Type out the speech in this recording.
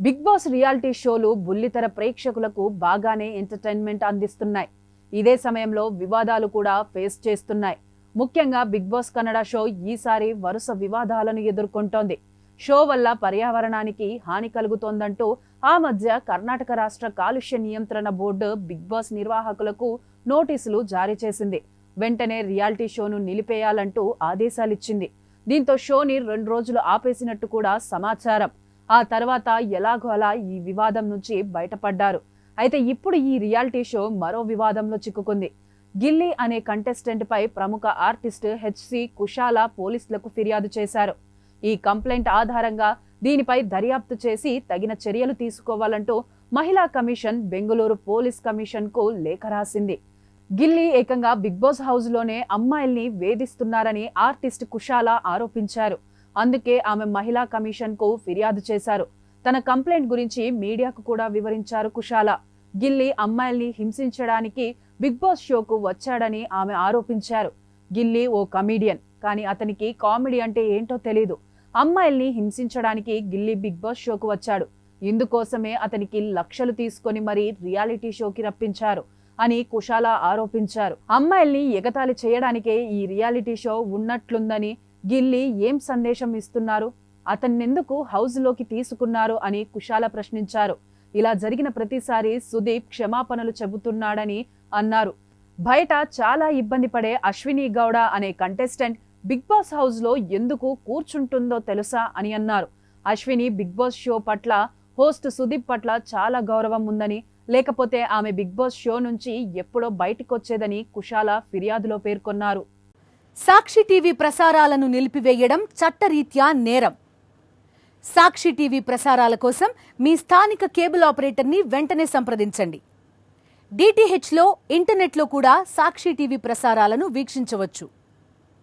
Big boss reality షోలు బుల్లితెర ప్రేక్షకులకు బాగానే ఎంటర్టైన్మెంట్ అందిస్తున్నాయి. ఇదే సమయంలో వివాదాలు కూడా ఫేస్ చేస్తున్నాయి. ముఖ్యంగా బిగ్ బాస్ కన్నడ షో ఈసారి వరుస వివాదాలను ఎదుర్కొంటోంది. షో వల్ల పర్యావరణానికి హాని కలుగుతోందంటూ ఆ మధ్య కర్ణాటక రాష్ట్ర కాలుష్య నియంత్రణ బోర్డు బిగ్ బాస్ నిర్వాహకులకు నోటీసులు జారీ చేసింది. వెంటనే రియాలిటీ షోను నిలిపేయాలంటూ ఆదేశాలిచ్చింది. దీంతో షోని 2 రోజులు ఆపేసినట్టు కూడా సమాచారం. ఆ తర్వాత ఎలాగో అలా ఈ వివాదం నుంచి బయటపడ్డారు. అయితే ఇప్పుడు ఈ రియాలిటీ షో మరో వివాదంలో చిక్కుకుంది. గిల్లీ అనే కంటెస్టెంట్ పై ప్రముఖ ఆర్టిస్ట్ హెచ్సి కుషాలా పోలీసులకు ఫిర్యాదు చేశారు. ఈ కంప్లైంట్ ఆధారంగా దీనిపై దర్యాప్తు చేసి తగిన చర్యలు తీసుకోవాలంటూ మహిళా కమిషన్ బెంగళూరు పోలీస్ కమిషన్ కు లేఖ రాసింది. గిల్లీ ఏకంగా బిగ్ బాస్ హౌస్ లోనే అమ్మాయిల్ని వేధిస్తున్నారని ఆర్టిస్ట్ కుషాలా ఆరోపించారు. అందుకే ఆమె మహిళా కమిషన్ కు ఫిర్యాదు చేశారు. తన కంప్లైంట్ గురించి మీడియాకు కూడా వివరించారు కుషాలా. గిల్లీ అమ్మాయిల్ని హింసించడానికి బిగ్ బాస్ షోకు వచ్చాడని ఆమె ఆరోపించారు. గిల్లీ ఓ కమీడియన్, కానీ అతనికి కామెడీ అంటే ఏంటో తెలీదు. అమ్మాయిల్ని హింసించడానికి గిల్లీ బిగ్ బాస్ షోకు వచ్చాడు. ఇందుకోసమే అతనికి లక్షలు తీసుకొని మరీ రియాలిటీ షోకి రప్పించారు అని కుషాలా ఆరోపించారు. అమ్మాయిల్ని ఎగతాళి చేయడానికే ఈ రియాలిటీ షో ఉన్నట్లుందని గిల్లీ ఏం సందేశం ఇస్తున్నారు, అతన్నెందుకు హౌస్ లోకి తీసుకున్నారు అని కుషాలా ప్రశ్నించారు. ఇలా జరిగిన ప్రతిసారి సుదీప్ క్షమాపణలు చెబుతున్నాడని అన్నారు. బయట చాలా ఇబ్బంది పడే అశ్విని గౌడ అనే కంటెస్టెంట్ బిగ్ బాస్ హౌస్ లో ఎందుకు కూర్చుంటుందో తెలుసా అని అన్నారు. అశ్విని బిగ్ బాస్ షో పట్ల హోస్ట్ సుదీప్ పట్ల చాలా గౌరవం ఉందని, లేకపోతే ఆమె బిగ్ బాస్ షో నుంచి ఎప్పుడో బయటకొచ్చేదని కుషాలా ఫిర్యాదులో పేర్కొన్నారు. సాక్షి టీవీ ప్రసారాలను నిలిపివేయడం చట్టరీత్యా నేరం. సాక్షి టీవీ ప్రసారాల కోసం మీ స్థానిక కేబుల్ ఆపరేటర్ని వెంటనే సంప్రదించండి. డిటిహెచ్లో, ఇంటర్నెట్లో కూడా సాక్షి టీవీ ప్రసారాలను వీక్షించవచ్చు.